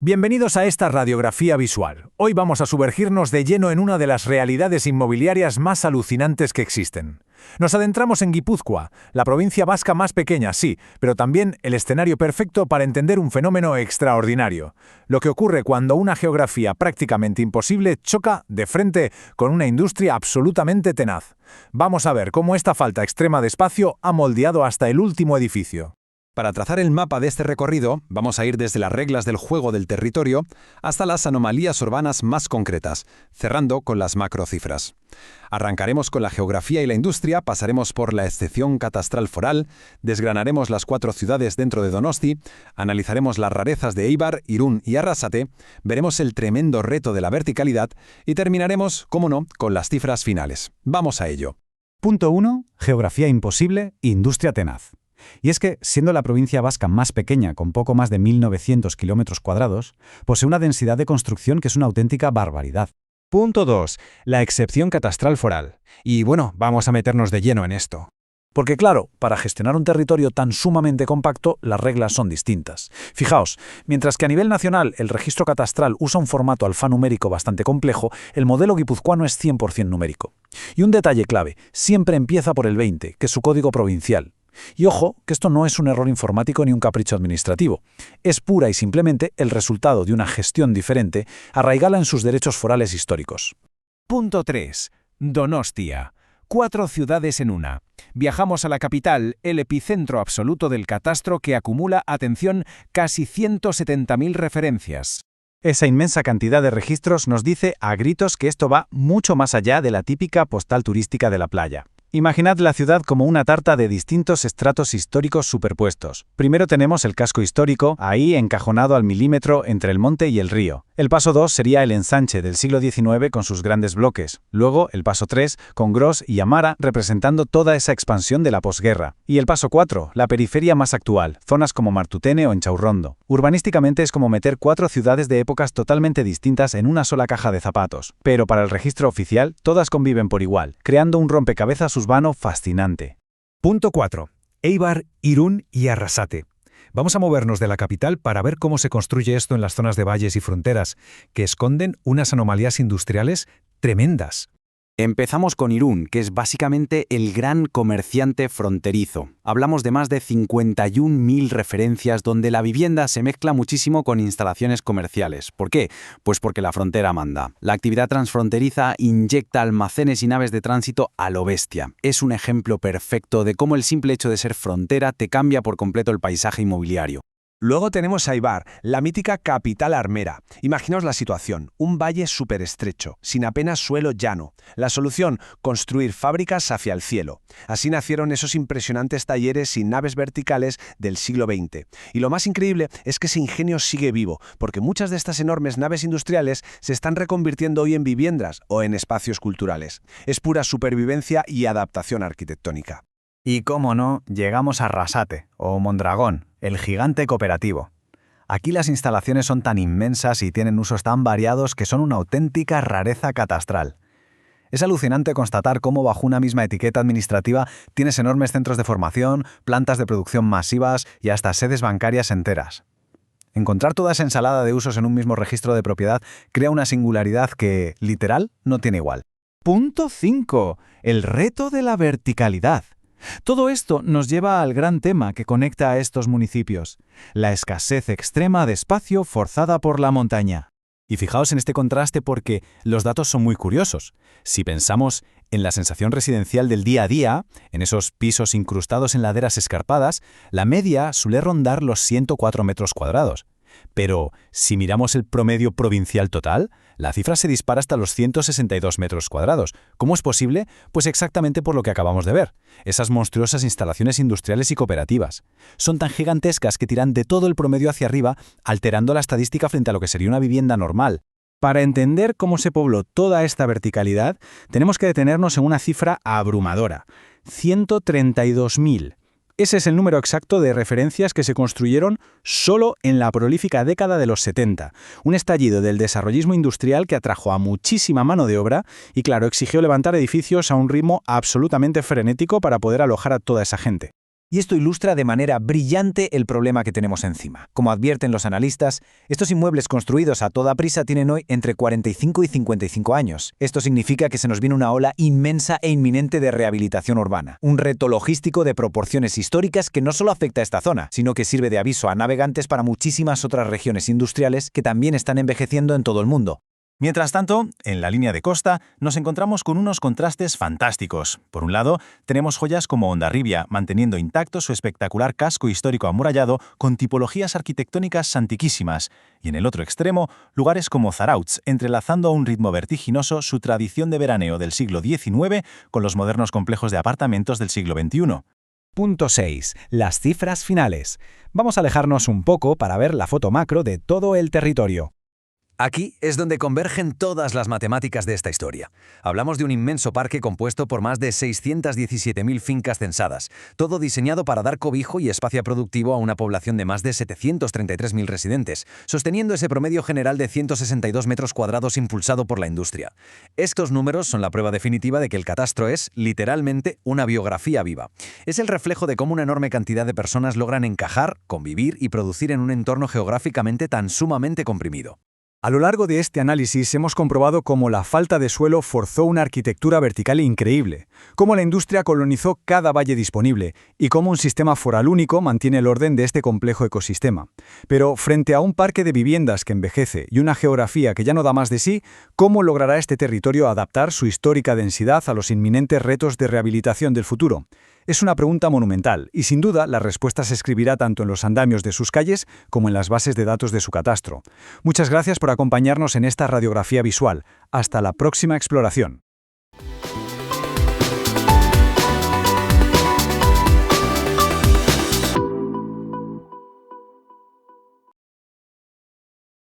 Bienvenidos a esta radiografía visual. Hoy vamos a sumergirnos de lleno en una de las realidades inmobiliarias más alucinantes que existen. Nos adentramos en Guipúzcoa, la provincia vasca más pequeña, sí, pero también el escenario perfecto para entender un fenómeno extraordinario. Lo que ocurre cuando una geografía prácticamente imposible choca de frente con una industria absolutamente tenaz. Vamos a ver cómo esta falta extrema de espacio ha moldeado hasta el último edificio. Para trazar el mapa de este recorrido, vamos a ir desde las reglas del juego del territorio hasta las anomalías urbanas más concretas, cerrando con las macrocifras. Arrancaremos con la geografía y la industria, pasaremos por la excepción catastral foral, desgranaremos las 4 ciudades dentro de Donosti, analizaremos las rarezas de Eibar, Irún y Arrasate, veremos el tremendo reto de la verticalidad y terminaremos, como no, con las cifras finales. Vamos a ello. Punto 1. Geografía imposible, industria tenaz. Y es que, siendo la provincia vasca más pequeña, con poco más de 1.900 kilómetros cuadrados, posee una densidad de construcción que es una auténtica barbaridad. Punto 2. La excepción catastral foral. Y bueno, vamos a meternos de lleno en esto. Porque claro, para gestionar un territorio tan sumamente compacto, las reglas son distintas. Fijaos, mientras que a nivel nacional el registro catastral usa un formato alfanumérico bastante complejo, el modelo guipuzcoano es 100% numérico. Y un detalle clave, siempre empieza por el 20, que es su código provincial. Y ojo, que esto no es un error informático ni un capricho administrativo. Es pura y simplemente el resultado de una gestión diferente arraigada en sus derechos forales históricos. Punto 3. Donostia. 4 ciudades en una. Viajamos a la capital, el epicentro absoluto del catastro que acumula, atención, casi 170.000 referencias. Esa inmensa cantidad de registros nos dice a gritos que esto va mucho más allá de la típica postal turística de la playa. Imaginad la ciudad como una tarta de distintos estratos históricos superpuestos. Primero tenemos el casco histórico, ahí encajonado al milímetro entre el monte y el río. El paso 2 sería el ensanche del siglo XIX con sus grandes bloques. Luego, el paso 3, con Gros y Amara representando toda esa expansión de la posguerra. Y el paso 4, la periferia más actual, zonas como Martutene o Enchaurrondo. Urbanísticamente es como meter 4 ciudades de épocas totalmente distintas en una sola caja de zapatos. Pero para el registro oficial, todas conviven por igual, creando un rompecabezas urbano fascinante. Punto 4. Eibar, Irún y Arrasate. Vamos a movernos de la capital para ver cómo se construye esto en las zonas de valles y fronteras, que esconden unas anomalías industriales tremendas. Empezamos con Irún, que es básicamente el gran comerciante fronterizo. Hablamos de más de 51.000 referencias donde la vivienda se mezcla muchísimo con instalaciones comerciales. ¿Por qué? Pues porque la frontera manda. La actividad transfronteriza inyecta almacenes y naves de tránsito a lo bestia. Es un ejemplo perfecto de cómo el simple hecho de ser frontera te cambia por completo el paisaje inmobiliario. Luego tenemos a Eibar, la mítica capital armera. Imaginaos la situación, un valle súper estrecho, sin apenas suelo llano. La solución, construir fábricas hacia el cielo. Así nacieron esos impresionantes talleres y naves verticales del siglo XX. Y lo más increíble es que ese ingenio sigue vivo, porque muchas de estas enormes naves industriales se están reconvirtiendo hoy en viviendas o en espacios culturales. Es pura supervivencia y adaptación arquitectónica. Y cómo no, llegamos a Arrasate, o Mondragón, el gigante cooperativo. Aquí las instalaciones son tan inmensas y tienen usos tan variados que son una auténtica rareza catastral. Es alucinante constatar cómo bajo una misma etiqueta administrativa tienes enormes centros de formación, plantas de producción masivas y hasta sedes bancarias enteras. Encontrar toda esa ensalada de usos en un mismo registro de propiedad crea una singularidad que, literal, no tiene igual. Punto 5. El reto de la verticalidad. Todo esto nos lleva al gran tema que conecta a estos municipios, la escasez extrema de espacio forzada por la montaña. Y fijaos en este contraste porque los datos son muy curiosos. Si pensamos en la sensación residencial del día a día, en esos pisos incrustados en laderas escarpadas, la media suele rondar los 104 metros cuadrados. Pero si miramos el promedio provincial total, la cifra se dispara hasta los 162 metros cuadrados. ¿Cómo es posible? Pues exactamente por lo que acabamos de ver. Esas monstruosas instalaciones industriales y cooperativas. Son tan gigantescas que tiran de todo el promedio hacia arriba, alterando la estadística frente a lo que sería una vivienda normal. Para entender cómo se pobló toda esta verticalidad, tenemos que detenernos en una cifra abrumadora. 132.000. Ese es el número exacto de referencias que se construyeron solo en la prolífica década de los 70, un estallido del desarrollismo industrial que atrajo a muchísima mano de obra y, claro, exigió levantar edificios a un ritmo absolutamente frenético para poder alojar a toda esa gente. Y esto ilustra de manera brillante el problema que tenemos encima. Como advierten los analistas, estos inmuebles construidos a toda prisa tienen hoy entre 45 y 55 años. Esto significa que se nos viene una ola inmensa e inminente de rehabilitación urbana. Un reto logístico de proporciones históricas que no solo afecta a esta zona, sino que sirve de aviso a navegantes para muchísimas otras regiones industriales que también están envejeciendo en todo el mundo. Mientras tanto, en la línea de costa nos encontramos con unos contrastes fantásticos. Por un lado, tenemos joyas como Hondarribia, manteniendo intacto su espectacular casco histórico amurallado con tipologías arquitectónicas antiquísimas, y en el otro extremo, lugares como Zarautz, entrelazando a un ritmo vertiginoso su tradición de veraneo del siglo XIX con los modernos complejos de apartamentos del siglo XXI. Punto 6. Las cifras finales. Vamos a alejarnos un poco para ver la foto macro de todo el territorio. Aquí es donde convergen todas las matemáticas de esta historia. Hablamos de un inmenso parque compuesto por más de 617.000 fincas censadas, todo diseñado para dar cobijo y espacio productivo a una población de más de 733.000 residentes, sosteniendo ese promedio general de 162 metros cuadrados impulsado por la industria. Estos números son la prueba definitiva de que el catastro es, literalmente, una biografía viva. Es el reflejo de cómo una enorme cantidad de personas logran encajar, convivir y producir en un entorno geográficamente tan sumamente comprimido. A lo largo de este análisis hemos comprobado cómo la falta de suelo forzó una arquitectura vertical increíble, cómo la industria colonizó cada valle disponible y cómo un sistema foral único mantiene el orden de este complejo ecosistema. Pero frente a un parque de viviendas que envejece y una geografía que ya no da más de sí, ¿cómo logrará este territorio adaptar su histórica densidad a los inminentes retos de rehabilitación del futuro? Es una pregunta monumental y sin duda la respuesta se escribirá tanto en los andamios de sus calles como en las bases de datos de su catastro. Muchas gracias por acompañarnos en esta radiografía visual. Hasta la próxima exploración.